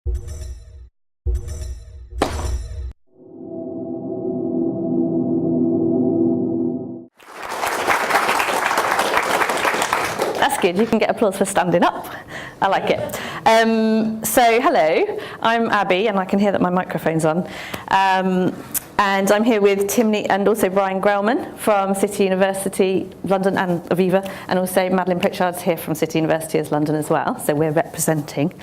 That's good, you can get applause for standing up. I like it. So hello, I'm Abi, and I can hear that my microphone's on. And I'm here with Tim and also Brian Grellman from City University London and Aviva, and also Madeline Pritchard's here from City University as London as well, so we're representing.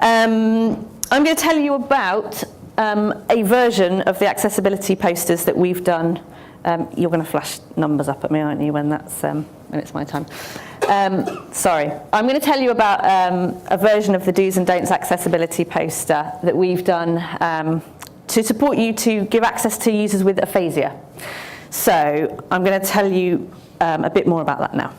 I'm going to tell you about a version of the accessibility posters that we've done. You're going to flash numbers up at me, aren't you, when it's my time? Sorry. I'm going to tell you about a version of the Do's and Don'ts accessibility poster that we've done to support you to give access to users with aphasia. So I'm going to tell you a bit more about that now.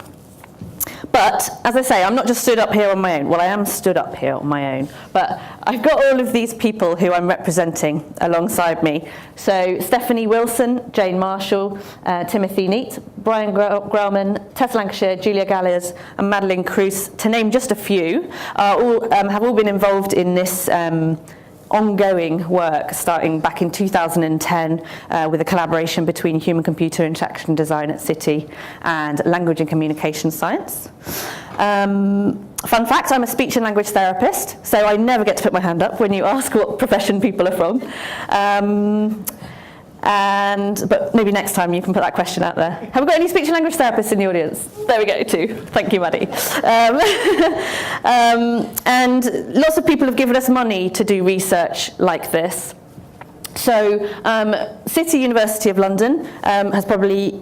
But, as I say, I'm not just stood up here on my own. Well, I am stood up here on my own. But I've got all of these people who I'm representing alongside me. So Stephanie Wilson, Jane Marshall, Timothy Neat, Brian Grellman, Tessa Lancashire, Julia Galliers, and Madeline Cruz, to name just a few, have all been involved in this ongoing work starting back in 2010 with a collaboration between human-computer interaction design at City and language and communication science. Fun fact, I'm a speech and language therapist, so I never get to put my hand up when you ask what profession people are from. But maybe next time you can put that question out there. Have we got any speech and language therapists in the audience? There we go, too. Thank you, Maddie. And lots of people have given us money to do research like this. So City University of London has probably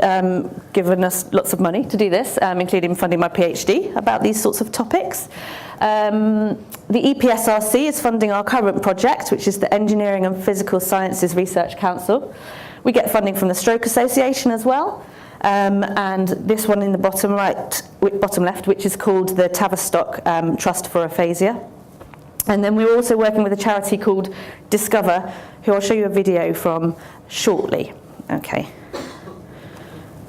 given us lots of money to do this, including funding my PhD about these sorts of topics. The EPSRC is funding our current project, which is the Engineering and Physical Sciences Research Council. We get funding from the Stroke Association as well, and this one in the bottom left, which is called the Tavistock Trust for Aphasia. And then we're also working with a charity called Discover, who I'll show you a video from shortly. Okay.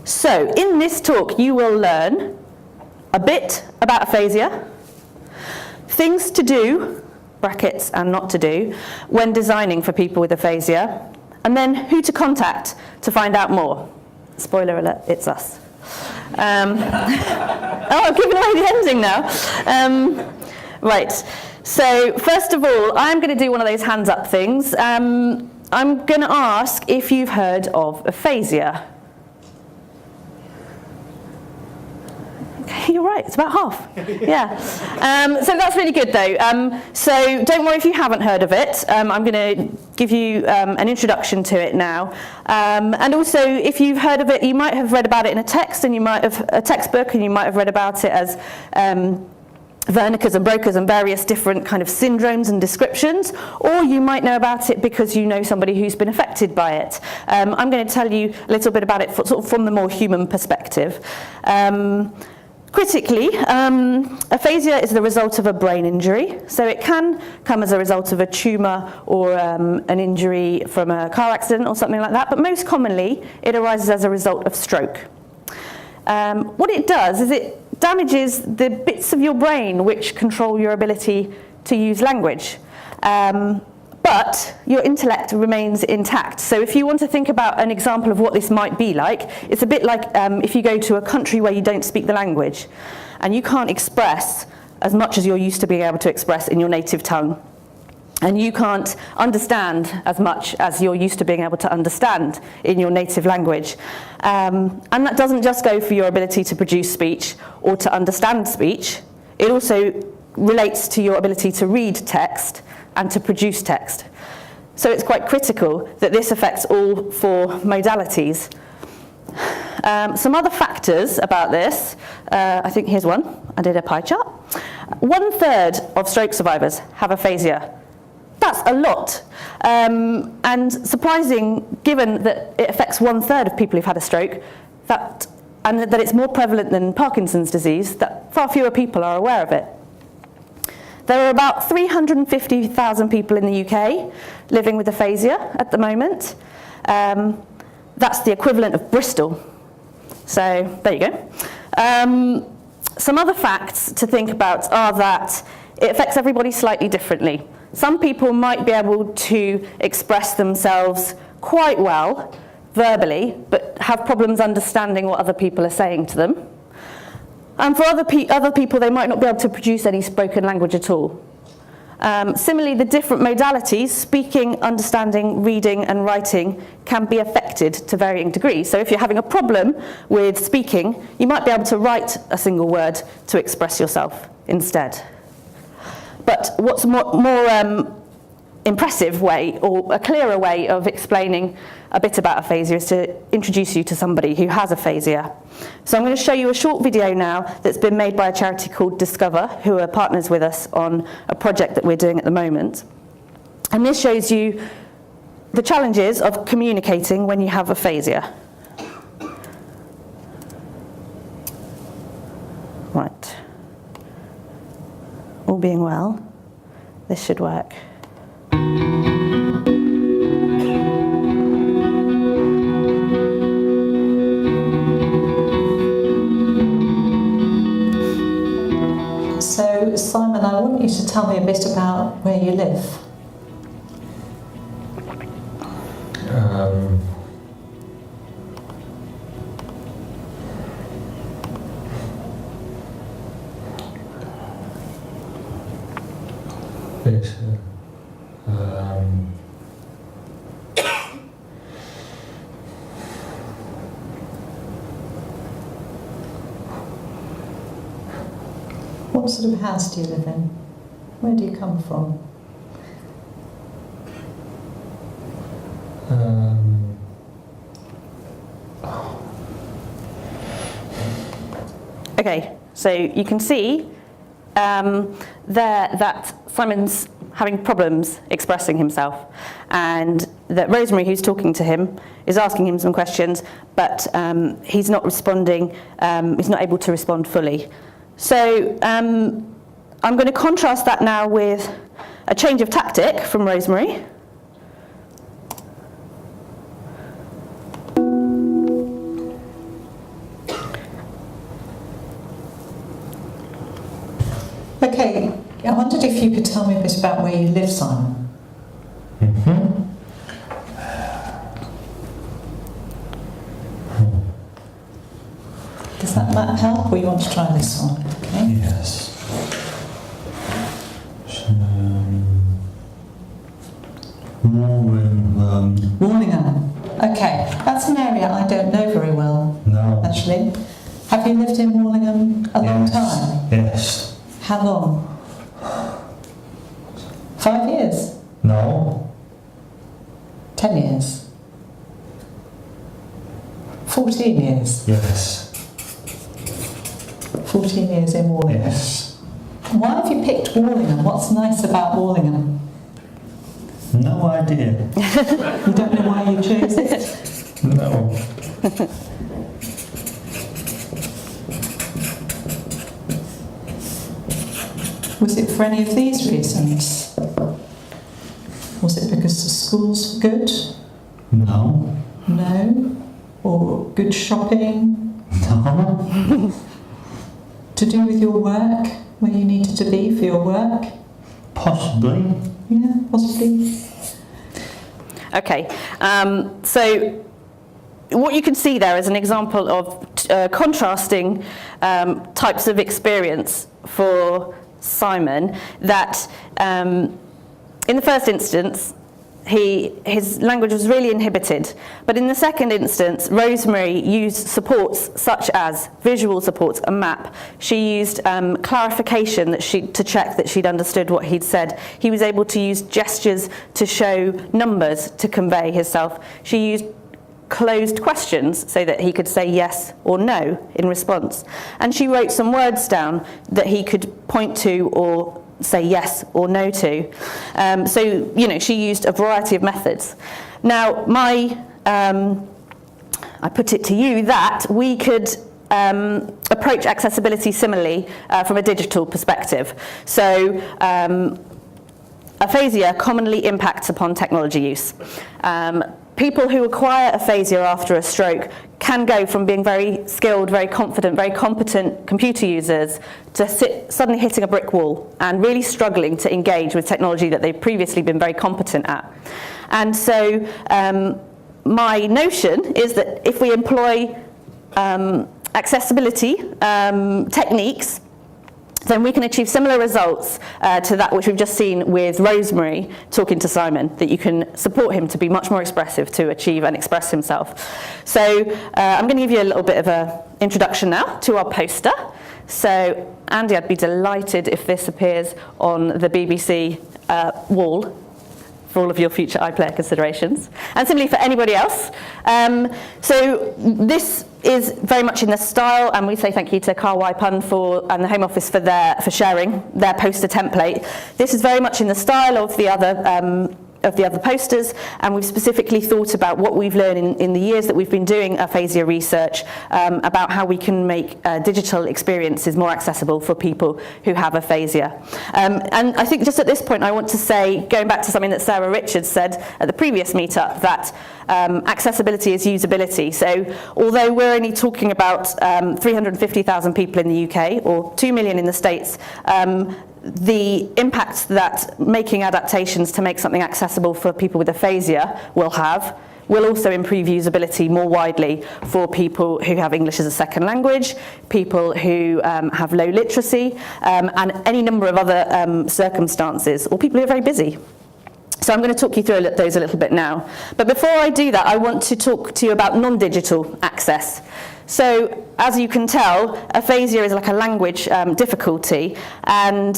So in this talk, you will learn a bit about aphasia, things to do, brackets and not to do, when designing for people with aphasia, and then who to contact to find out more. Spoiler alert, it's us. Oh, I'm giving away the ending now. Right, so first of all, I'm going to do one of those hands up things. I'm going to ask if you've heard of aphasia. You're right, it's about half. Yeah. So that's really good, though. So don't worry if you haven't heard of it. I'm going to give you an introduction to it now. And also, if you've heard of it, you might have read about it in a text, and you might have a textbook, and you might have read about it as Wernicke's and Broca's and various different kind of syndromes and descriptions, or you might know about it because you know somebody who's been affected by it. I'm going to tell you a little bit about it sort of from the more human perspective. Critically, aphasia is the result of a brain injury, so it can come as a result of a tumour or an injury from a car accident or something like that, but most commonly it arises as a result of stroke. What it does is it damages the bits of your brain which control your ability to use language. But your intellect remains intact. So if you want to think about an example of what this might be like, it's a bit like if you go to a country where you don't speak the language and you can't express as much as you're used to being able to express in your native tongue, and you can't understand as much as you're used to being able to understand in your native language. And that doesn't just go for your ability to produce speech or to understand speech. It also relates to your ability to read text and to produce text. So it's quite critical that this affects all four modalities. Some other factors about this, I think here's one. I did a pie chart. 1/3 of stroke survivors have aphasia. That's a lot. And surprising, given that it affects 1/3 of people who've had a stroke, and that it's more prevalent than Parkinson's disease, that far fewer people are aware of it. There are about 350,000 people in the UK living with aphasia at the moment. That's the equivalent of Bristol. So there you go. Some other facts to think about are that it affects everybody slightly differently. Some people might be able to express themselves quite well verbally, but have problems understanding what other people are saying to them. And for other people, they might not be able to produce any spoken language at all. Similarly, the different modalities, speaking, understanding, reading, and writing, can be affected to varying degrees. So if you're having a problem with speaking, you might be able to write a single word to express yourself instead. But what's more impressive way, or a clearer way of explaining a bit about aphasia, is to introduce you to somebody who has aphasia. So I'm going to show you a short video now that's been made by a charity called Discover, who are partners with us on a project that we're doing at the moment. And this shows you the challenges of communicating when you have aphasia. Right. All being well, this should work. So, Simon, I want you to tell me a bit about where you live. What sort of house do you live in? Where do you come from? Okay, so you can see there that Simon's having problems expressing himself, and that Rosemary, who's talking to him, is asking him some questions, but he's not responding, he's not able to respond fully. So I'm going to contrast that now with a change of tactic from Rosemary. Okay, I wondered if you could tell me a bit about where you live, Simon. Does that help, or you want to try this one? Okay. Yes. Warlingham. Okay, that's an area I don't know very well. No. Actually. Have you lived in Warlingham a long time? Yes. How long? 5 years? No. 10 years? 14 years? Yes. 14 years in Warlingham? Yes. Why have you picked Warlingham? What's nice about Warlingham? No idea. You don't know why you chose it? No. Was it for any of these reasons? Was it because the schools were good? No. No? Or good shopping? No. To do with your work? Where you needed to be for your work? Possibly. Yeah, possibly. Okay, so what you can see there is an example of contrasting types of experience for Simon, that in the first instance, his language was really inhibited. But in the second instance, Rosemary used supports such as visual supports, a map. She used clarification to check that she'd understood what he'd said. He was able to use gestures to show numbers to convey himself. She used closed questions so that he could say yes or no in response. And she wrote some words down that he could point to or say yes or no to. So, you know, she used a variety of methods. Now, I put it to you that we could approach accessibility similarly from a digital perspective. So, aphasia commonly impacts upon technology use. people who acquire aphasia after a stroke can go from being very skilled, very confident, very competent computer users to suddenly hitting a brick wall and really struggling to engage with technology that they've previously been very competent at. And so my notion is that if we employ accessibility techniques, then we can achieve similar results to that which we've just seen with Rosemary talking to Simon, that you can support him to be much more expressive, to achieve and express himself. So I'm going to give you a little bit of an introduction now to our poster. So Andy, I'd be delighted if this appears on the BBC wall for all of your future iPlayer considerations, and similarly for anybody else. So this is very much in the style, and we say thank you to Carl Wypun and the Home Office for sharing their poster template. This is very much in the style of the other posters, and we've specifically thought about what we've learned in the years that we've been doing aphasia research about how we can make digital experiences more accessible for people who have aphasia. And I think just at this point I want to say, going back to something that Sarah Richards said at the previous meetup, that accessibility is usability. So although we're only talking about 350,000 people in the UK or 2 million in the States, the impact that making adaptations to make something accessible for people with aphasia will also improve usability more widely for people who have English as a second language, people who have low literacy, and any number of other circumstances, or people who are very busy. So I'm going to talk you through those a little bit now. But before I do that, I want to talk to you about non-digital access. So as you can tell, aphasia is like a language difficulty, and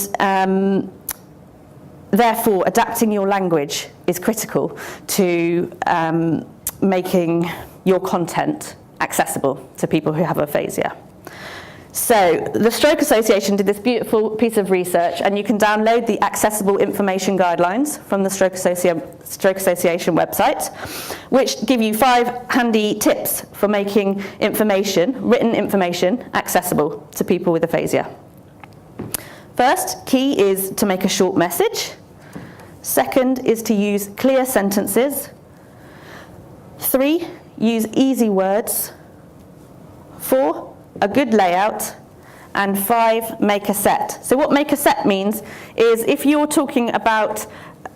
therefore adapting your language is critical to making your content accessible to people who have aphasia. So the Stroke Association did this beautiful piece of research, and you can download the Accessible Information Guidelines from the Stroke Association website, which give you 5 handy tips for making written information, accessible to people with aphasia. First, key is to make a short message. Second is to use clear sentences. 3, use easy words. 4, a good layout. And 5, make a set. So what make a set means is if you're talking about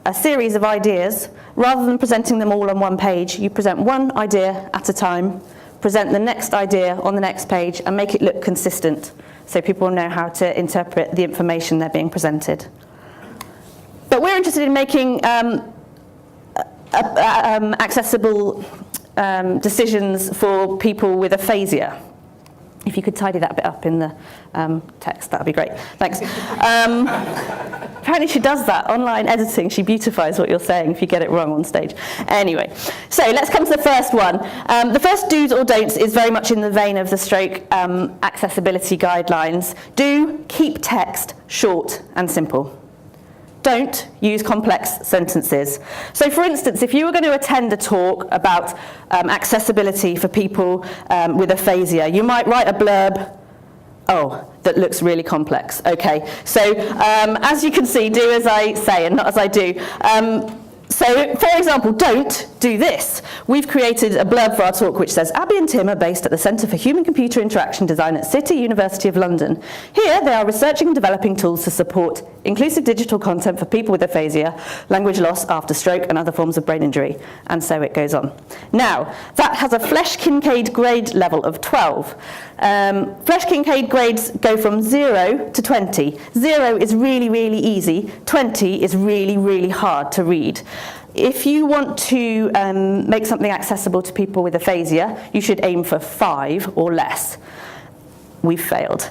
a series of ideas, rather than presenting them all on one page, you present one idea at a time, present the next idea on the next page, and make it look consistent so people know how to interpret the information they're being presented. But we're interested in making accessible decisions for people with aphasia. If you could tidy that bit up in the text, that would be great. Thanks. Apparently she does that. Online editing, she beautifies what you're saying if you get it wrong on stage. Anyway, so let's come to the first one. The first do's or don'ts is very much in the vein of the stroke accessibility guidelines. Do keep text short and simple. Don't use complex sentences. So for instance, if you were going to attend a talk about accessibility for people with aphasia, you might write a blurb, that looks really complex. Okay, so as you can see, do as I say and not as I do. So, for example, don't do this. We've created a blurb for our talk which says, Abi and Tim are based at the Centre for Human-Computer Interaction Design at City, University of London. Here, they are researching and developing tools to support inclusive digital content for people with aphasia, language loss after stroke, and other forms of brain injury. And so it goes on. Now, that has a Flesch-Kincaid grade level of 12. Flesch-Kincaid grades go from 0 to 20. 0 is really, really easy. 20 is really, really hard to read. If you want to make something accessible to people with aphasia, you should aim for 5 or less. We've failed.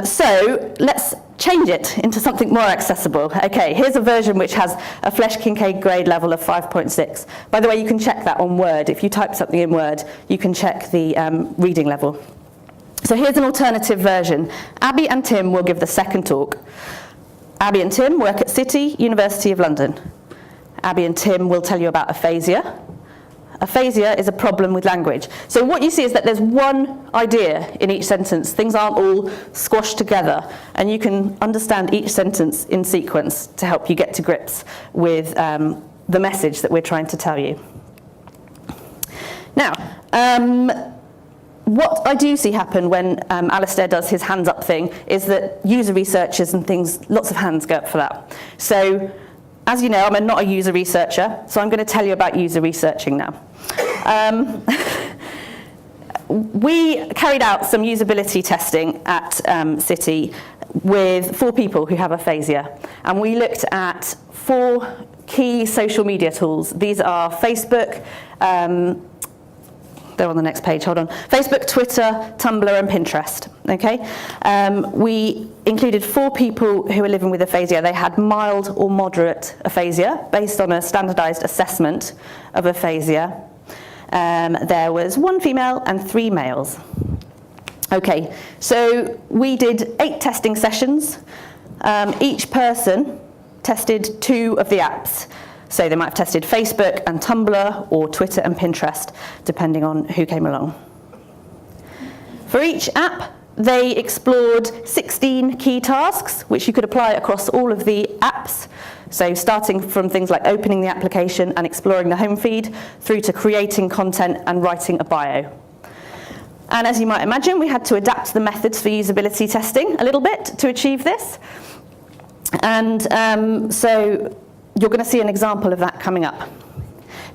So let's change it into something more accessible. Okay, here's a version which has a Flesch-Kincaid grade level of 5.6. By the way, you can check that on Word. If you type something in Word, you can check the reading level. So here's an alternative version. Abi and Tim will give the second talk. Abi and Tim work at City, University of London. Abi and Tim will tell you about aphasia. Aphasia is a problem with language. So what you see is that there's one idea in each sentence. Things aren't all squashed together, and you can understand each sentence in sequence to help you get to grips with the message that we're trying to tell you. Now, what I do see happen when Alistair does his hands up thing is that user researchers and things, lots of hands go up for that. So, as you know, I'm not a user researcher, so I'm going to tell you about user researching now. We carried out some usability testing at City with 4 people who have aphasia, and we looked at 4 key social media tools. These are Facebook, they're on the next page, hold on. Facebook, Twitter, Tumblr and Pinterest, okay? We included 4 people who were living with aphasia. They had mild or moderate aphasia based on a standardized assessment of aphasia. There was 1 female and 3 males. Okay, so we did 8 testing sessions. Each person tested 2 of the apps. So they might have tested Facebook and Tumblr or Twitter and Pinterest, depending on who came along. For each app, they explored 16 key tasks, which you could apply across all of the apps. So starting from things like opening the application and exploring the home feed, through to creating content and writing a bio. And as you might imagine, we had to adapt the methods for usability testing a little bit to achieve this. And so you're going to see an example of that coming up.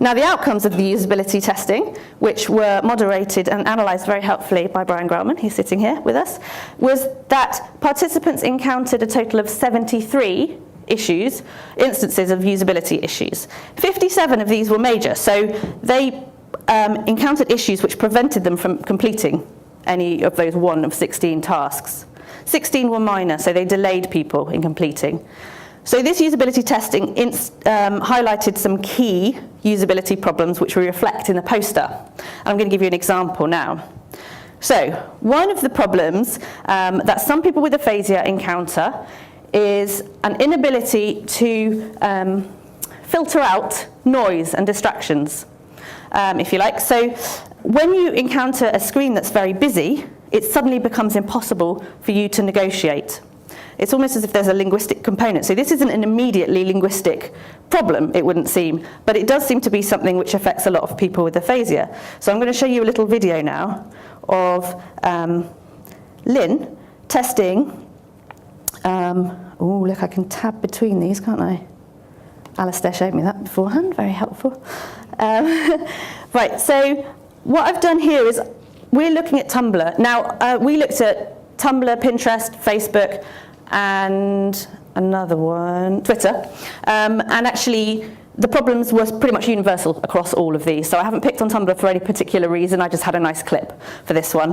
Now, the outcomes of the usability testing, which were moderated and analysed very helpfully by Brian Grellman, he's sitting here with us, was that participants encountered a total of 73 instances of usability issues. 57 of these were major, so they encountered issues which prevented them from completing any of those 1 of 16 tasks. 16 were minor, so they delayed people in completing. So this usability testing highlighted some key usability problems which we reflect in the poster. And I'm going to give you an example now. So one of the problems that some people with aphasia encounter is an inability to filter out noise and distractions, if you like. So when you encounter a screen that's very busy, it suddenly becomes impossible for you to negotiate. It's almost as if there's a linguistic component. So this isn't an immediately linguistic problem, it wouldn't seem, but it does seem to be something which affects a lot of people with aphasia. So I'm going to show you a little video now of Lynn testing. Oh, look, I can tab between these, can't I? Alistair showed me that beforehand, very helpful. Right, so what I've done here is we're looking at Tumblr. Now, we looked at Tumblr, Pinterest, Facebook, and another one, Twitter. And actually, the problems were pretty much universal across all of these. So I haven't picked on Tumblr for any particular reason. I just had a nice clip for this one.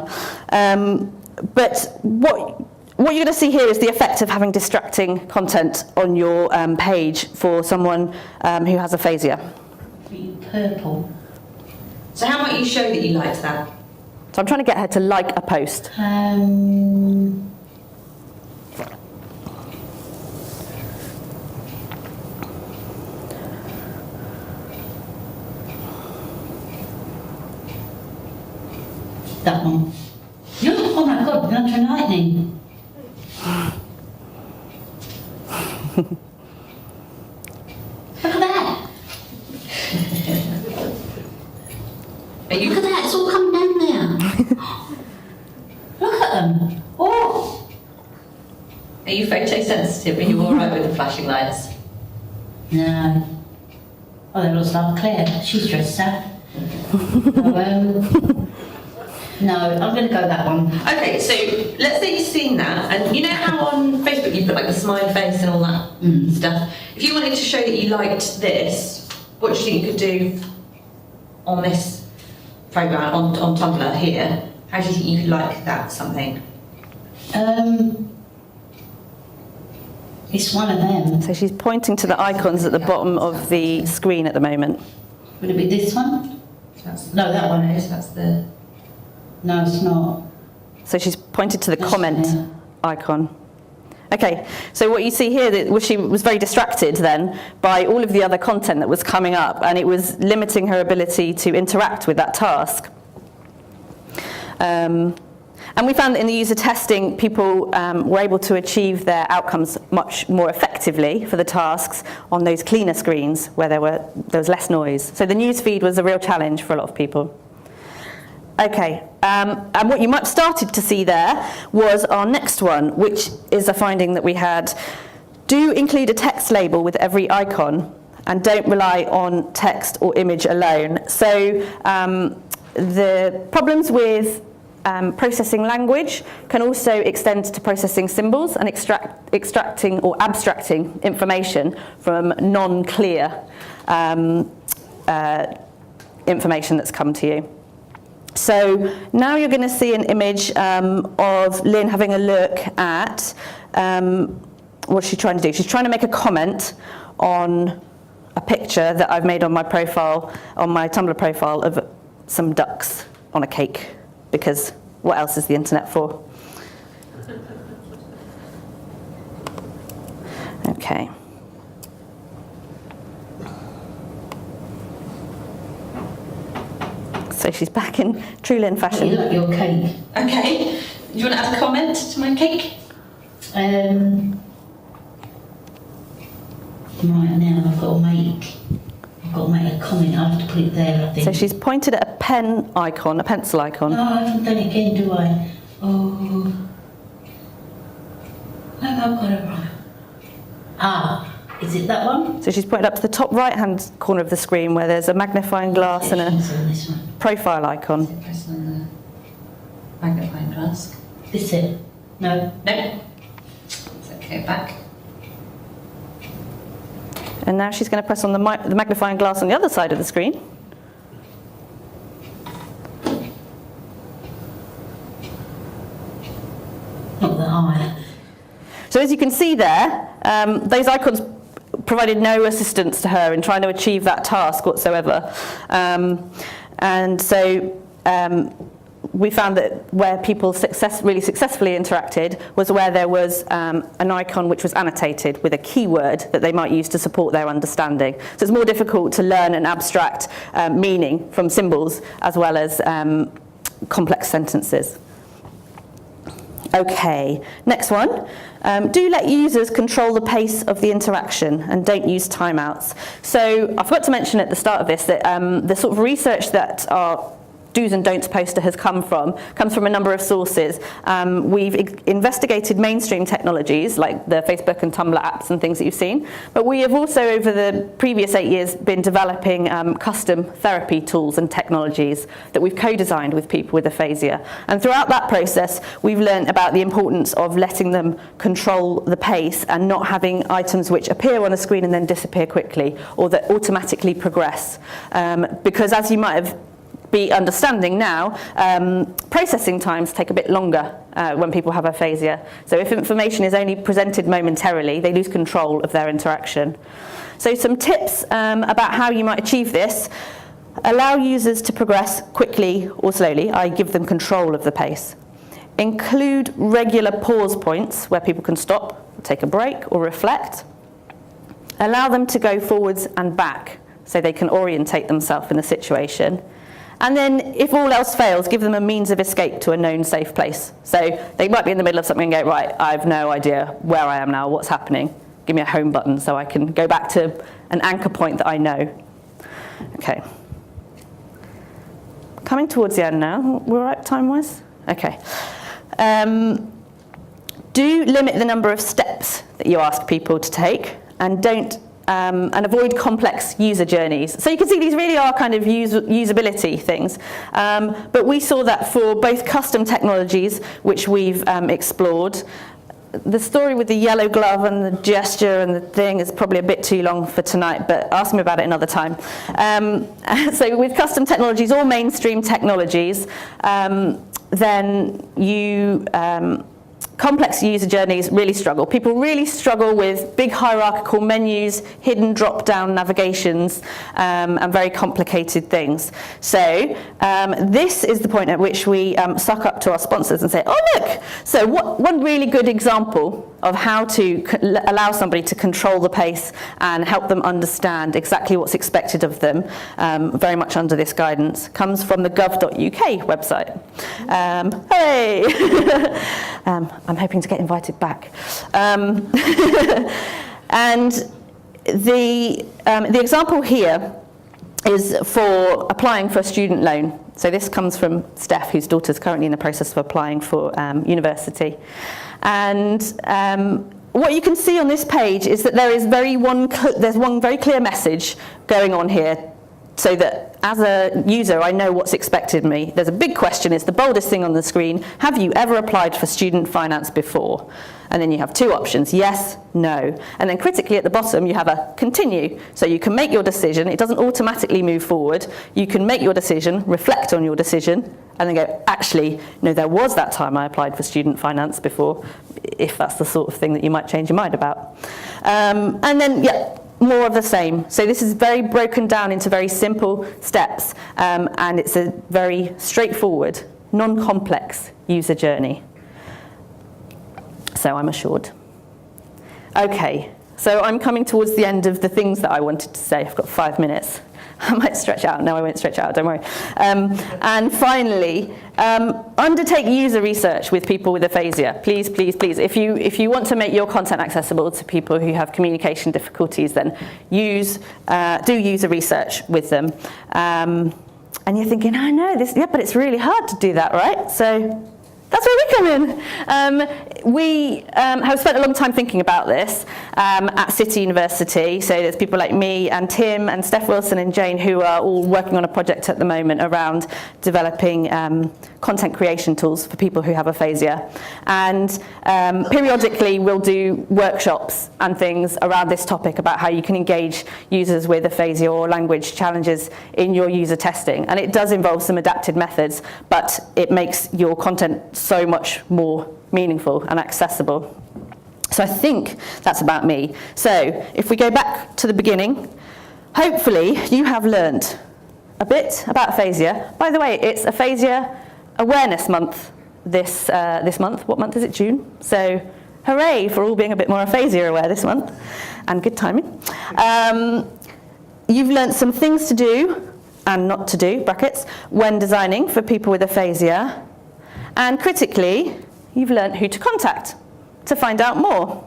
But what you're going to see here is the effect of having distracting content on your page for someone who has aphasia. Purple. So how might you show that you liked that? So I'm trying to get her to like a post. That one. Oh my God, Thunder and Lightning. Look at that. Look at that, it's all coming down there. Look at them. Oh. Are you photosensitive? Are you all right with the flashing lights? No. Oh, they look like Claire. She's dressed up. No, I'm going to go that one. Okay, so let's say you've seen that, and you know how on Facebook you put like the smiley face and all that stuff? If you wanted to show that you liked this, what do you think you could do on this programme, on Tumblr here? How do you think you could like that something? It's one of them. So she's pointing to the icons at the bottom of the screen at the moment. Would it be this one? No, that one is. That's the... No, it's not. So she's pointed to the comment icon. Okay, so what you see here, she was very distracted then by all of the other content that was coming up, and it was limiting her ability to interact with that task. And we found that in the user testing, people were able to achieve their outcomes much more effectively for the tasks on those cleaner screens where there was less noise. So the news feed was a real challenge for a lot of people. Okay, and what you might have started to see there was our next one, which is a finding that we had. Do include a text label with every icon and don't rely on text or image alone. So the problems with processing language can also extend to processing symbols and extracting or abstracting information from non-clear information that's come to you. So now you're going to see an image of Lynn having a look at what's she trying to do. She's trying to make a comment on a picture that I've made on my profile, on my Tumblr profile, of some ducks on a cake, because what else is the internet for? Okay. So she's back in true Lynn fashion. You like your cake? Okay. Do you want to add a comment to my cake? Right now I've got to make a comment. I have to put it there, I think. So she's pointed at a pen icon, a pencil icon. No, I haven't done it again, do I? Oh. I've got it right. Ah, is it that one? So she's pointed up to the top right-hand corner of the screen where there's a magnifying glass and a profile icon. Press on the magnifying glass. This it? No. No. It's okay, back. And now she's going to press on the magnifying glass on the other side of the screen. Not that high. So as you can see there, those icons provided no assistance to her in trying to achieve that task whatsoever. And so we found that where people really successfully interacted was where there was an icon which was annotated with a keyword that they might use to support their understanding. So it's more difficult to learn and abstract meaning from symbols as well as complex sentences. Okay, next one. Do let users control the pace of the interaction and don't use timeouts. So I forgot to mention at the start of this that the sort of research that our do's and don'ts poster comes from a number of sources. We've investigated mainstream technologies like the Facebook and Tumblr apps and things that you've seen, but we have also over the previous 8 years been developing custom therapy tools and technologies that we've co-designed with people with aphasia. And throughout that process, we've learned about the importance of letting them control the pace and not having items which appear on a screen and then disappear quickly or that automatically progress. Because as you might have be understanding now, processing times take a bit longer when people have aphasia. So if information is only presented momentarily, they lose control of their interaction. So some tips about how you might achieve this. Allow users to progress quickly or slowly. I give them control of the pace. Include regular pause points where people can stop, take a break or reflect. Allow them to go forwards and back so they can orientate themselves in a situation. And then, if all else fails, give them a means of escape to a known safe place. So they might be in the middle of something and go, right, I have no idea where I am now, what's happening. Give me a home button so I can go back to an anchor point that I know. Okay. Coming towards the end now. We're all right time-wise? Okay. Do limit the number of steps that you ask people to take, and don't and avoid complex user journeys. So you can see these really are kind of usability things. But we saw that for both custom technologies, which we've explored. The story with the yellow glove and the gesture and the thing is probably a bit too long for tonight, but ask me about it another time. So with custom technologies or mainstream technologies, then you complex user journeys really struggle. People really struggle with big hierarchical menus, hidden drop-down navigations, and very complicated things. So this is the point at which we suck up to our sponsors and say, oh look, so one really good example of how to allow somebody to control the pace and help them understand exactly what's expected of them, very much under this guidance, comes from the gov.uk website. Hooray! I'm hoping to get invited back. And the example here is for applying for a student loan So this comes from Steph, whose daughter's currently in the process of applying for university. And what you can see on this page is that there's one very clear message going on here, so that as a user, I know what's expected of me. There's a big question, it's the boldest thing on the screen. Have you ever applied for student finance before? And then you have two options, yes, no. And then critically at the bottom, you have a continue. So you can make your decision. It doesn't automatically move forward. You can make your decision, reflect on your decision, and then go, actually, no, there was that time I applied for student finance before, if that's the sort of thing that you might change your mind about. And then, yeah, more of the same. So this is very broken down into very simple steps, and it's a very straightforward, non-complex user journey. So I'm assured. Okay, so I'm coming towards the end of the things that I wanted to say. I've got 5 minutes. I might stretch out. No, I won't stretch out, don't worry. And finally, undertake user research with people with aphasia. Please, please, please. If you want to make your content accessible to people who have communication difficulties, then do user research with them. And you're thinking, I know this, yeah, but it's really hard to do that, right? So that's where we come in. We have spent a long time thinking about this at City University. So there's people like me and Tim and Steph Wilson and Jane who are all working on a project at the moment around developing content creation tools for people who have aphasia. And periodically we'll do workshops and things around this topic about how you can engage users with aphasia or language challenges in your user testing. And it does involve some adapted methods, but it makes your content so much more meaningful and accessible. So I think that's about me. So if we go back to the beginning, hopefully you have learned a bit about aphasia. By the way, it's Aphasia Awareness Month this month. What month is it? June. So hooray for all being a bit more aphasia aware this month, and good timing. You've learned some things to do and not to do, brackets, when designing for people with aphasia. And critically, you've learned who to contact to find out more.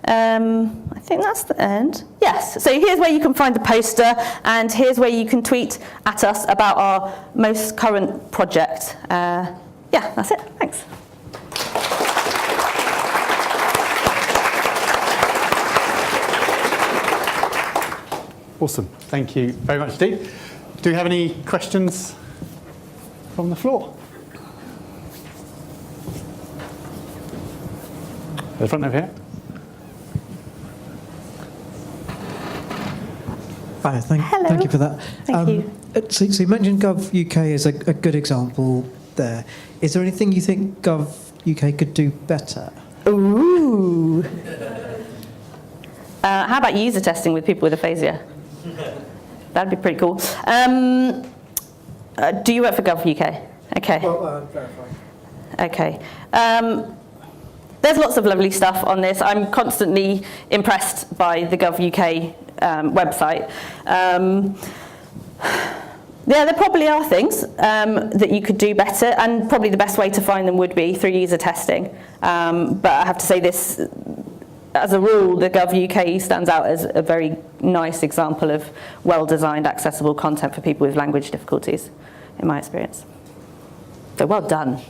I think that's the end. Yes, so here's where you can find the poster, and here's where you can tweet at us about our most current project. Yeah, that's it. Thanks. Awesome. Thank you very much, Steve. Do we have any questions from the floor? At the front over here. Hi, thank you for that. Thank you. So you mentioned Gov UK as a good example there. Is there anything you think Gov UK could do better? Ooh. How about user testing with people with aphasia? That'd be pretty cool. Do you work for Gov UK? Okay. Well, verifying. Okay. There's lots of lovely stuff on this. I'm constantly impressed by the Gov UK website. Yeah, there probably are things that you could do better, and probably the best way to find them would be through user testing. But I have to say this, as a rule, the Gov UK stands out as a very nice example of well-designed, accessible content for people with language difficulties, in my experience. So well done.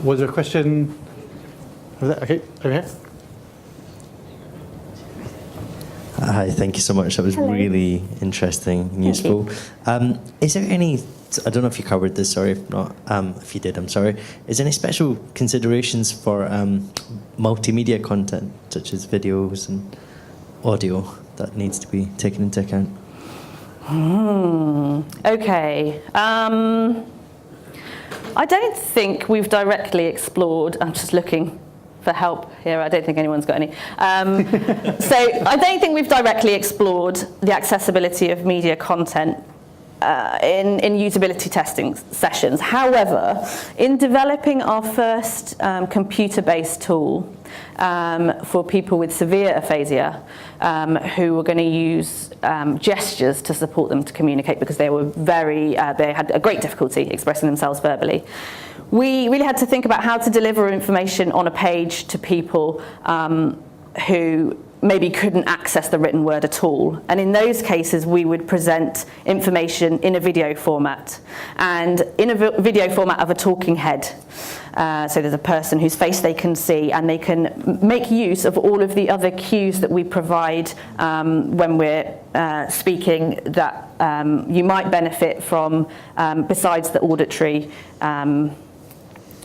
Was there a question? Okay, over here. Hi, thank you so much. That was really interesting and useful. Is there any, I don't know if you covered this, sorry if not, if you did, I'm sorry. Is there any special considerations for multimedia content, such as videos and audio, that needs to be taken into account? Okay. I don't think we've directly explored, I'm just looking for help here, I don't think anyone's got any. So I don't think we've directly explored the accessibility of media content in usability testing sessions. However, in developing our first computer-based tool for people with severe aphasia, who were going to use gestures to support them to communicate because they were they had a great difficulty expressing themselves verbally. We really had to think about how to deliver information on a page to people who maybe couldn't access the written word at all. And in those cases, we would present information in a video format, and in a video format of a talking head. So there's a person whose face they can see, and they can make use of all of the other cues that we provide when we're speaking that you might benefit from besides the auditory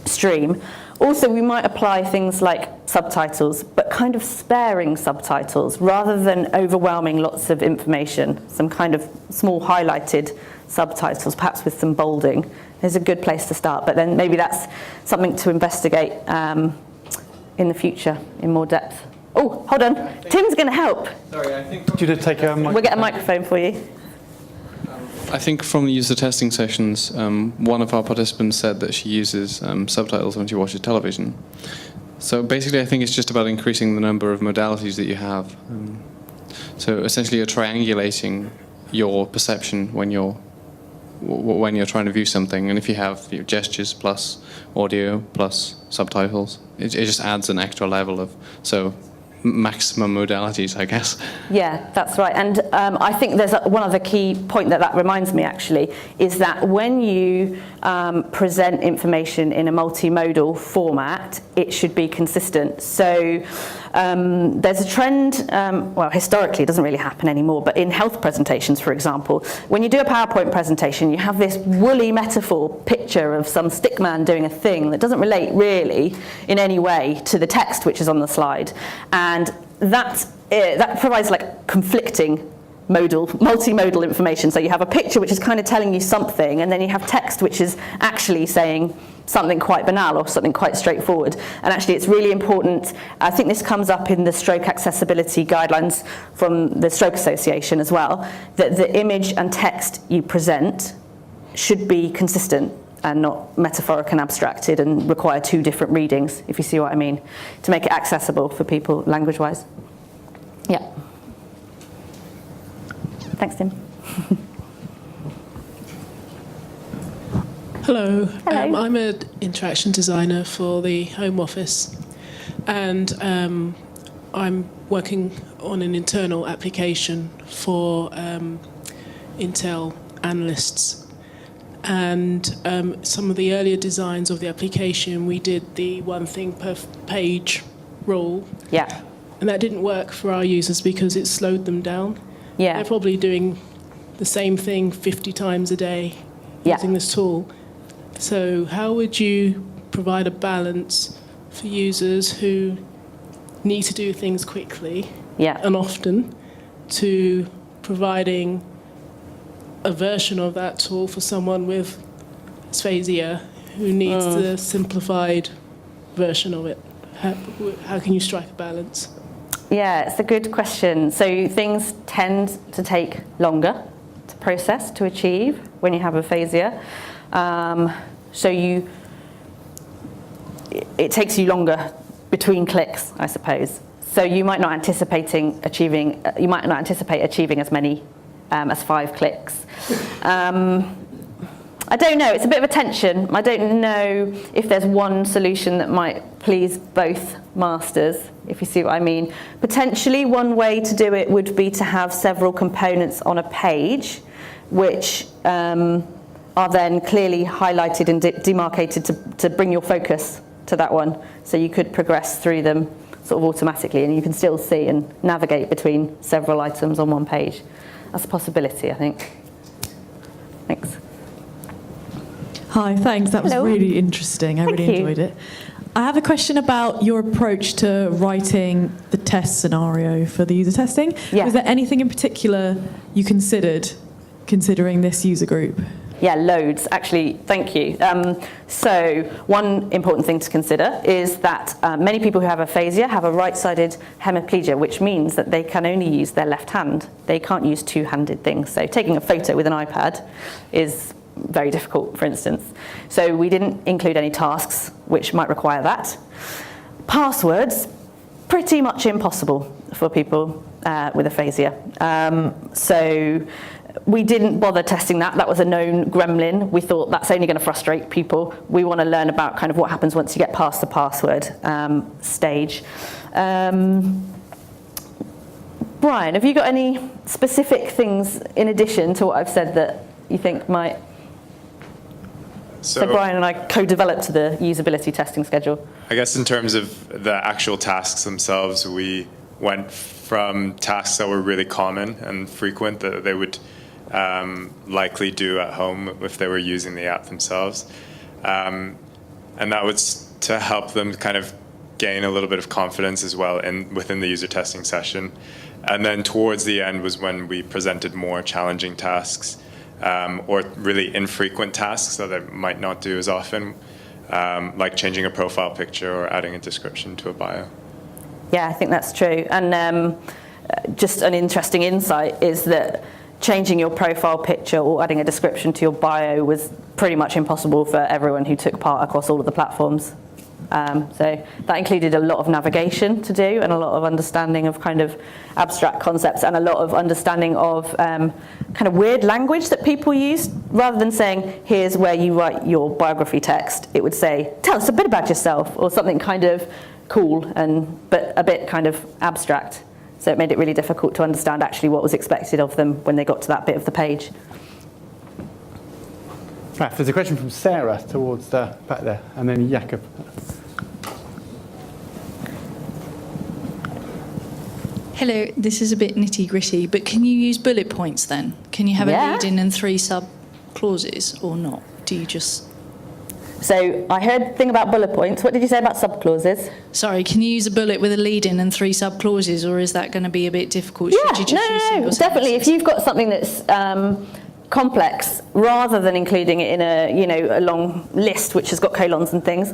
stream. Also, we might apply things like subtitles, but kind of sparing subtitles rather than overwhelming lots of information. Some kind of small highlighted subtitles, perhaps with some bolding, is a good place to start. But then maybe that's something to investigate in the future in more depth. Oh, hold on. Tim's going to help. Sorry, I think. Could you take a We'll get a microphone for you. I think from the user testing sessions, one of our participants said that she uses subtitles when she watches television. So basically, I think it's just about increasing the number of modalities that you have. So essentially, you're triangulating your perception when you're trying to view something, and if you have gestures plus audio plus subtitles, it just adds an extra level of maximum modalities, I guess. Yeah, that's right. And I think there's one other key point that reminds me, actually, is that when you present information in a multimodal format, it should be consistent. So there's a trend, well, historically it doesn't really happen anymore, but in health presentations, for example, when you do a PowerPoint presentation, you have this woolly metaphor picture of some stick man doing a thing that doesn't relate really in any way to the text which is on the slide. And that provides like conflicting multimodal information. So you have a picture which is kind of telling you something, and then you have text which is actually saying something quite banal or something quite straightforward. And actually it's really important, I think this comes up in the stroke accessibility guidelines from the Stroke Association as well, that the image and text you present should be consistent and not metaphoric and abstracted and require two different readings, if you see what I mean, to make it accessible for people language-wise. Yeah. Thanks, Tim. Hello. Hello. I'm an interaction designer for the Home Office, and I'm working on an internal application for Intel analysts. And some of the earlier designs of the application, we did the one thing per page rule. Yeah. And that didn't work for our users because it slowed them down. Yeah. They're probably doing the same thing 50 times a day using this tool. So how would you provide a balance for users who need to do things quickly and often, to providing a version of that tool for someone with aphasia who needs the simplified version of it? How can you strike a balance? Yeah, it's a good question. So things tend to take longer to process, to achieve when you have aphasia. It takes you longer between clicks, I suppose. So you might not anticipate achieving as many as 5 clicks. I don't know, it's a bit of a tension. I don't know if there's one solution that might please both masters, if you see what I mean. Potentially one way to do it would be to have several components on a page, which are then clearly highlighted and demarcated to bring your focus to that one. So you could progress through them sort of automatically, and you can still see and navigate between several items on one page. That's a possibility, I think. Thanks. Hi, thanks. That was really interesting. I really enjoyed it. I have a question about your approach to writing the test scenario for the user testing. Yeah. Was there anything in particular you considered, considering this user group? Yeah, loads, actually, thank you. So one important thing to consider is that many people who have aphasia have a right-sided hemiplegia, which means that they can only use their left hand. They can't use two-handed things. So taking a photo with an iPad is very difficult, for instance. So we didn't include any tasks which might require that. Passwords, pretty much impossible for people with aphasia. So we didn't bother testing that. That was a known gremlin. We thought that's only going to frustrate people. We want to learn about kind of what happens once you get past the password stage. Brian, have you got any specific things in addition to what I've said that you think might... So Brian and I co-developed the usability testing schedule. I guess in terms of the actual tasks themselves, we went from tasks that were really common and frequent that they would likely do at home if they were using the app themselves. And that was to help them kind of gain a little bit of confidence as well within the user testing session. And then towards the end was when we presented more challenging tasks, or really infrequent tasks that they might not do as often, like changing a profile picture or adding a description to a bio. Yeah, I think that's true. And just an interesting insight is that changing your profile picture or adding a description to your bio was pretty much impossible for everyone who took part across all of the platforms. So that included a lot of navigation to do and a lot of understanding of kind of abstract concepts and a lot of understanding of kind of weird language that people use. Rather than saying, here's where you write your biography text, it would say, tell us a bit about yourself, or something kind of cool but a bit kind of abstract. So it made it really difficult to understand actually what was expected of them when they got to that bit of the page. Right, there's a question from Sarah towards the back there, and then Jakob. Hello, this is a bit nitty-gritty, but can you use bullet points then? Can you have a lead-in and 3 sub-clauses, or not? Do you just... So I heard the thing about bullet points. What did you say about sub-clauses? Sorry, can you use a bullet with a lead-in and 3 sub-clauses, or is that going to be a bit difficult? Should you just use single definitely. sentences? If you've got something that's complex, rather than including it in a long list which has got colons and things,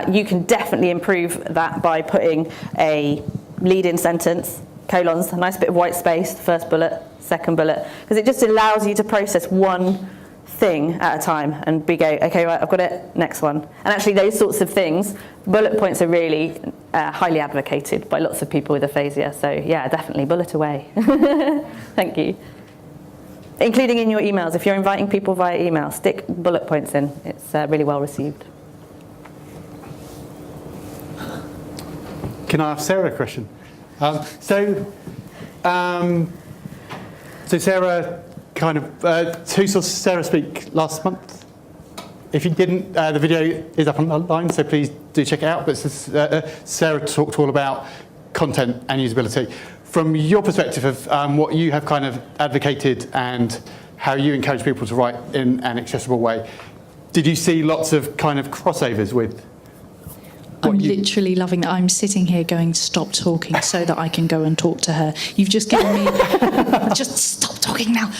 you can definitely improve that by putting a lead-in sentence, colons, a nice bit of white space, the first bullet, second bullet, because it just allows you to process one thing at a time and go, okay, right, I've got it, next one. And actually those sorts of things, bullet points are really highly advocated by lots of people with aphasia. So yeah, definitely bullet away. Thank you. Including in your emails. If you're inviting people via email, stick bullet points in. It's really well received. Can I ask Sarah a question? So Sarah kind of, who saw Sarah speak last month? If you didn't, the video is up online, so please do check it out. But Sarah talked all about content and usability. From your perspective of what you have kind of advocated and how you encourage people to write in an accessible way, did you see lots of kind of crossovers with? I'm literally loving that. I'm sitting here going, stop talking so that I can go and talk to her. You've just given me, just stop talking now.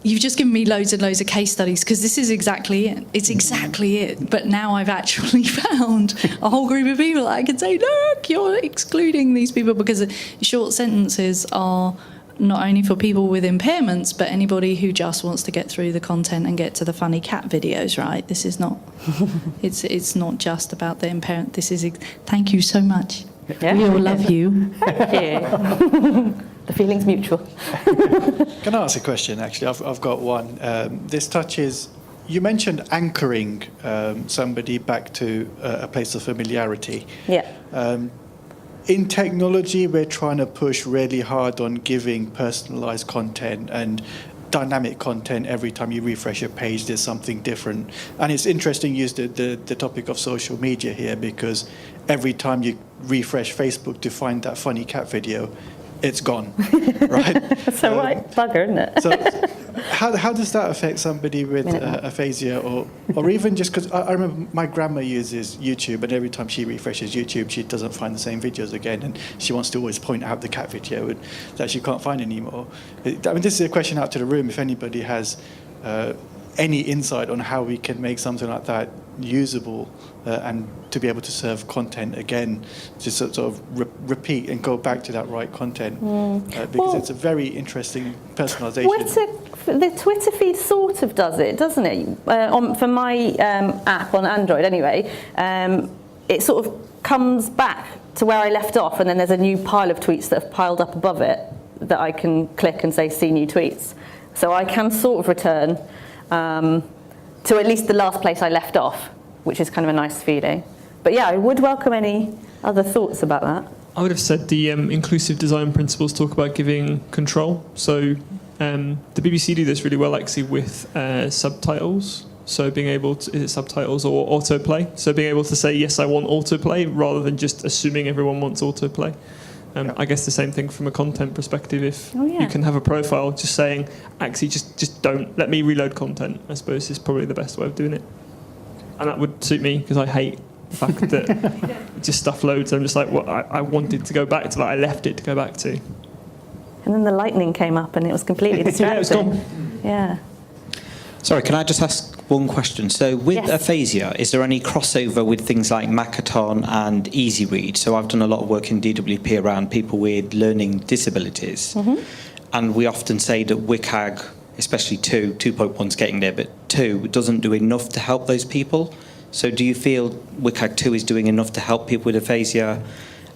You've just given me loads and loads of case studies because this is exactly it. It's exactly it. But now I've actually found a whole group of people that I can say, look, you're excluding these people because short sentences are not only for people with impairments, but anybody who just wants to get through the content and get to the funny cat videos, right? This is not, it's not just about the impairment. This is, thank you so much. Yeah. We all love you. Thank you. The feeling's mutual. Can I ask a question, actually? I've got one. This touches, you mentioned anchoring somebody back to a place of familiarity. Yeah. In technology, we're trying to push really hard on giving personalized content and dynamic content. Every time you refresh a page, there's something different. And it's interesting you used the topic of social media here, because every time you refresh Facebook to find that funny cat video, it's gone, right? That's a right bugger, isn't it? So how does that affect somebody with aphasia, or even just because I remember my grandma uses YouTube, and every time she refreshes YouTube, she doesn't find the same videos again, and she wants to always point out the cat video that she can't find anymore. I mean, this is a question out to the room. If anybody has any insight on how we can make something like that usable and to be able to serve content again, to sort of repeat and go back to that right content, because it's a very interesting personalisation. The Twitter feed sort of does it, doesn't it? For my app on Android anyway, it sort of comes back to where I left off, and then there's a new pile of tweets that have piled up above it that I can click and say see new tweets. So I can sort of return to at least the last place I left off, which is kind of a nice feeling. But yeah, I would welcome any other thoughts about that. I would have said the inclusive design principles talk about giving control. So the BBC do this really well actually with subtitles. So being able to, is it subtitles or autoplay? So being able to say, yes, I want autoplay, rather than just assuming everyone wants autoplay. I guess the same thing from a content perspective. If you can have a profile just saying, actually, just don't let me reload content, I suppose is probably the best way of doing it. And that would suit me because I hate the fact that just stuff loads. I'm just like, well, I wanted to go back to that. I left it to go back to. And then the lightning came up and it was completely distracting. Yeah, it was gone. Yeah. Sorry, can I just ask one question? So with Aphasia, is there any crossover with things like Makaton and Easy Read? So I've done a lot of work in DWP around people with learning disabilities. And we often say that WCAG, especially 2.1's getting there, but 2 doesn't do enough to help those people. So do you feel WCAG 2 is doing enough to help people with aphasia?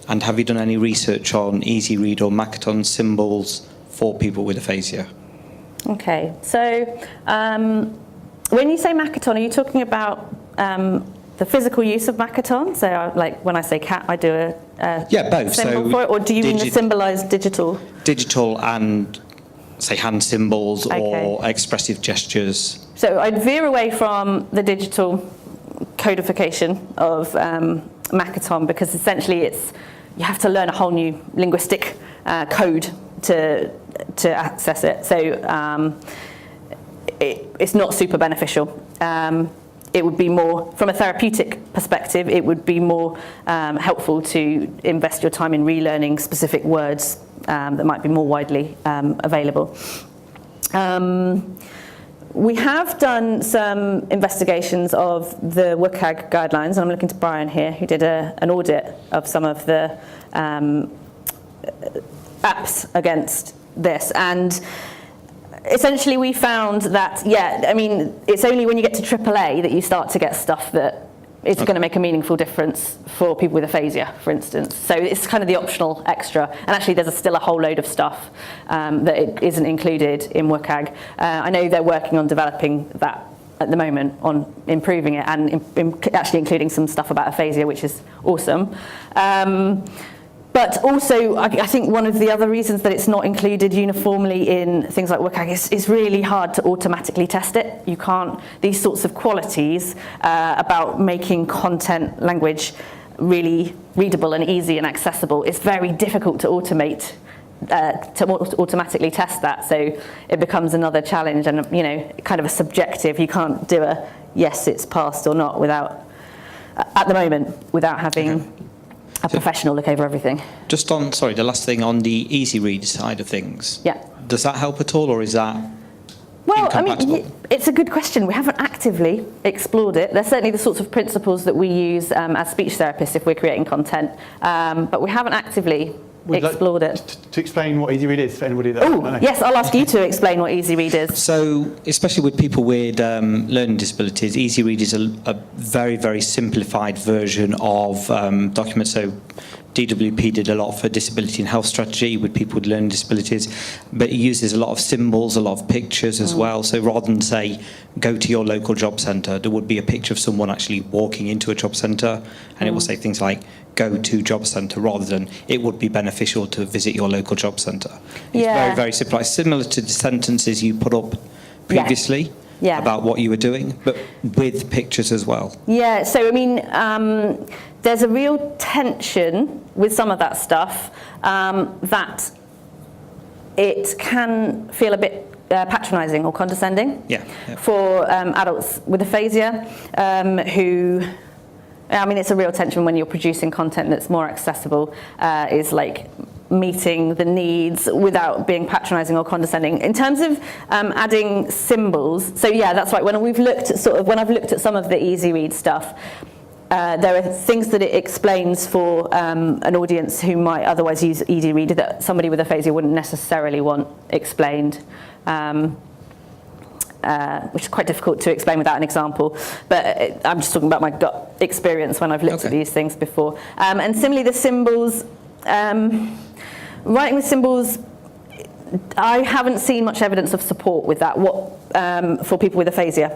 And have you done any research on Easy Read or Makaton symbols for people with aphasia? Okay, so when you say Makaton, are you talking about the physical use of Makaton? So like when I say cat, I do a both. symbol for it, or do you mean the symbolised digital? Digital and, say, hand symbols or expressive gestures. So I'd veer away from the digital codification of Makaton, because essentially you have to learn a whole new linguistic code to access it. So it's not super beneficial. It would be more, from a therapeutic perspective, it would be more helpful to invest your time in relearning specific words that might be more widely available. We have done some investigations of the WCAG guidelines, and I'm looking to Brian here, who did an audit of some of the apps against this. And essentially we found that, it's only when you get to AAA that you start to get stuff that is going to make a meaningful difference for people with aphasia, for instance. So it's kind of the optional extra. And actually there's still a whole load of stuff that it isn't included in WCAG. I know they're working on developing that at the moment, on improving it, and actually including some stuff about aphasia, which is awesome. But also, I think one of the other reasons that it's not included uniformly in things like WCAG is really hard to automatically test it. You can't, these sorts of qualities about making content language really readable and easy and accessible, it's very difficult to automate, to automatically test that. So it becomes another challenge and, kind of a subjective. You can't do a yes, it's passed or not without, at the moment, without having a professional look over everything. Just on, the last thing on the Easy Read side of things. Yeah. Does that help at all, or is that incompatible? It's a good question. We haven't actively explored it. They're certainly the sorts of principles that we use as speech therapists if we're creating content, but we haven't actively explored it. To explain what Easy Read is for anybody that doesn't know. Yes, I'll ask you to explain what Easy Read is. So, especially with people with learning disabilities, Easy Read is a very, very simplified version of documents. So DWP did a lot for disability and health strategy with people with learning disabilities, but it uses a lot of symbols, a lot of pictures as well. So rather than say, go to your local job centre, there would be a picture of someone actually walking into a job centre, and it will say things like, go to job centre, rather than it would be beneficial to visit your local job centre. It's very, very simple. It's similar to the sentences you put up previously about what you were doing, but with pictures as well. Yeah, so there's a real tension with some of that stuff that it can feel a bit patronising or condescending for adults with aphasia who... it's a real tension when you're producing content that's more accessible, is like meeting the needs without being patronising or condescending. In terms of adding symbols, so that's right, when I've looked at some of the Easy Read stuff, there are things that it explains for an audience who might otherwise use Easy Read that somebody with aphasia wouldn't necessarily want explained. Which is quite difficult to explain without an example, but I'm just talking about my gut experience when I've looked at these things before. And similarly, the symbols, writing with symbols I haven't seen much evidence of support with that. For people with aphasia,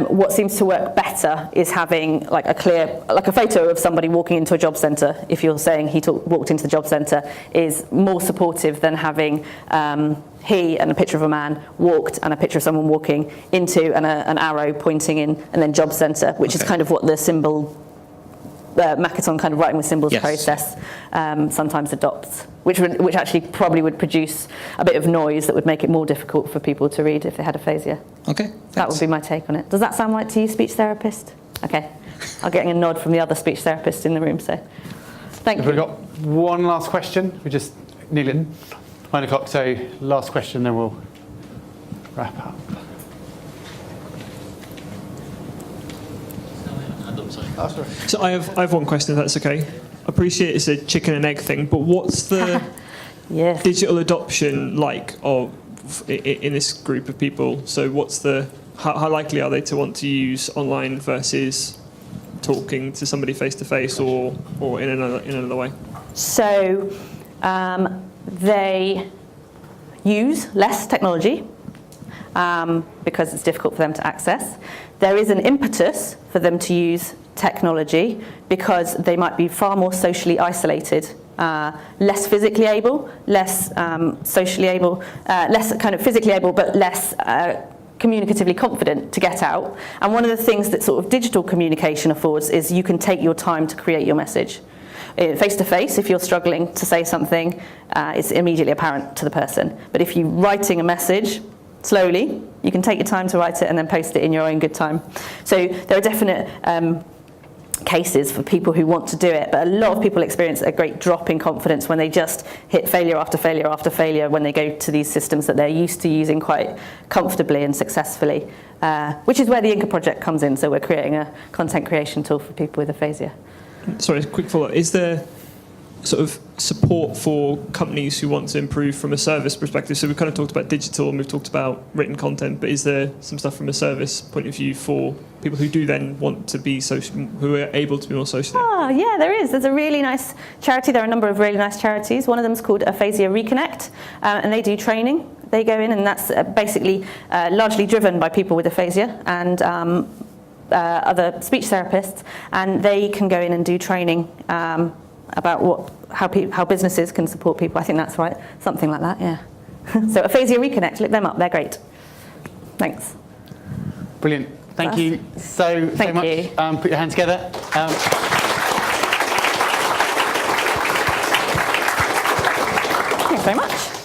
what seems to work better is having like a photo of somebody walking into a job centre. If you're saying he walked into the job centre, is more supportive than having he and a picture of a man walked and a picture of someone walking into and an arrow pointing in and then job centre, which is kind of what the symbol. Makaton kind of writing with symbols process sometimes adopts, which actually probably would produce a bit of noise that would make it more difficult for people to read if they had aphasia. Okay. That would be my take on it. Does that sound right to you, speech therapist? Okay. I'm getting a nod from the other speech therapist in the room, so thank you. We've got one last question. We're just nearly at 9 o'clock, so last question, then we'll wrap up. So I have one question, if that's okay. I appreciate it's a chicken and egg thing, but what's the digital adoption like in this group of people? So how likely are they to want to use online versus talking to somebody face to face or in another way? So they use less technology because it's difficult for them to access. There is an impetus for them to use technology because they might be far more socially isolated, less physically able, less socially able, less kind of physically able, but less communicatively confident to get out. And one of the things that sort of digital communication affords is you can take your time to create your message. Face to face, if you're struggling to say something, it's immediately apparent to the person. But if you're writing a message slowly, you can take your time to write it and then post it in your own good time. So there are definite cases for people who want to do it, but a lot of people experience a great drop in confidence when they just hit failure after failure after failure when they go to these systems that they're used to using quite comfortably and successfully, which is where the Inca project comes in. So we're creating a content creation tool for people with aphasia. Sorry, a quick follow-up. Is there sort of support for companies who want to improve from a service perspective? So we've kind of talked about digital and we've talked about written content, but is there some stuff from a service point of view for people who do then want to be social, who are able to be more social? Oh, yeah, there is. There's a really nice charity. There are a number of really nice charities. One of them is called Aphasia Reconnect, and they do training. They go in, and that's basically largely driven by people with aphasia and other speech therapists, and they can go in and do training about how businesses can support people. I think that's right, something like that, yeah. So Aphasia Reconnect, look them up, they're great. Thanks. Brilliant. Thank you so much. Put your hands together. Thanks very much.